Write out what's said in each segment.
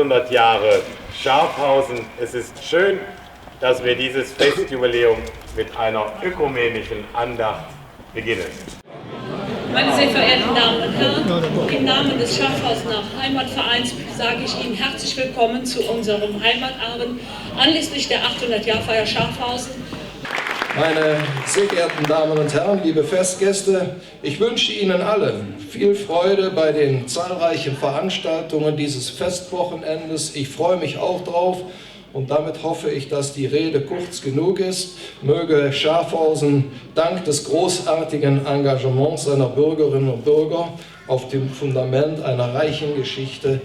800 Jahre Schafhausen. Es ist schön, dass wir dieses Festjubiläum mit einer ökumenischen Andacht beginnen. Meine sehr verehrten Damen und Herren, im Namen des Schafhausener Heimatvereins sage ich Ihnen herzlich willkommen zu unserem Heimatabend anlässlich der 800-Jahr-Feier Schafhausen. Meine sehr geehrten Damen und Herren, liebe Festgäste, ich wünsche Ihnen allen viel Freude bei den zahlreichen Veranstaltungen dieses Festwochenendes. Ich freue mich auch drauf. Und damit hoffe ich, dass die Rede kurz genug ist. Möge Schafhausen dank des großartigen Engagements seiner Bürgerinnen und Bürger auf dem Fundament einer reichen Geschichte,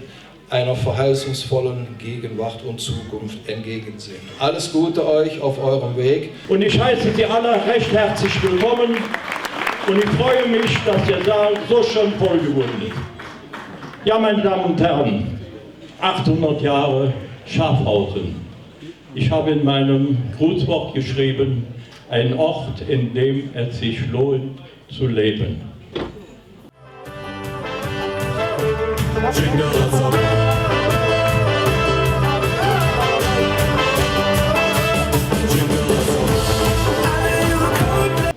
einer verheißungsvollen Gegenwart und Zukunft entgegensehen. Alles Gute euch auf eurem Weg. Und ich heiße Sie alle recht herzlich willkommen und ich freue mich, dass der Saal so schön voll geworden ist. Ja, meine Damen und Herren, 800 Jahre Schafhausen. Ich habe in meinem Grußwort geschrieben, ein Ort, in dem es sich lohnt zu leben.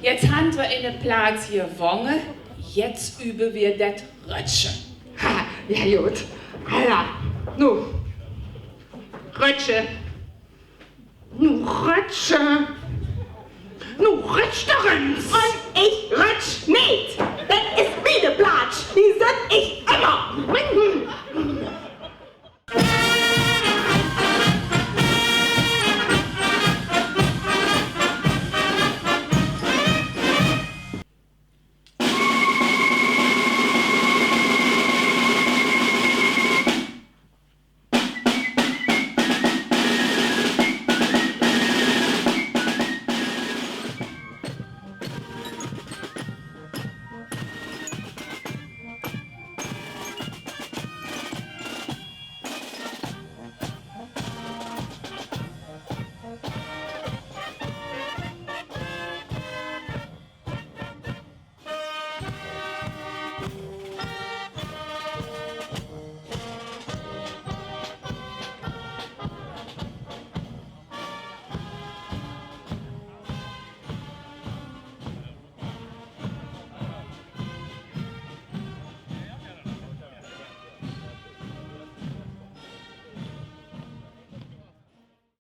Jetzt haben wir in den Platz hier Wonge, jetzt üben wir das Rötschen. Ha, ja gut. Alla, nu. Rötsche. Nu Rötsche. Nu Rötsch darin.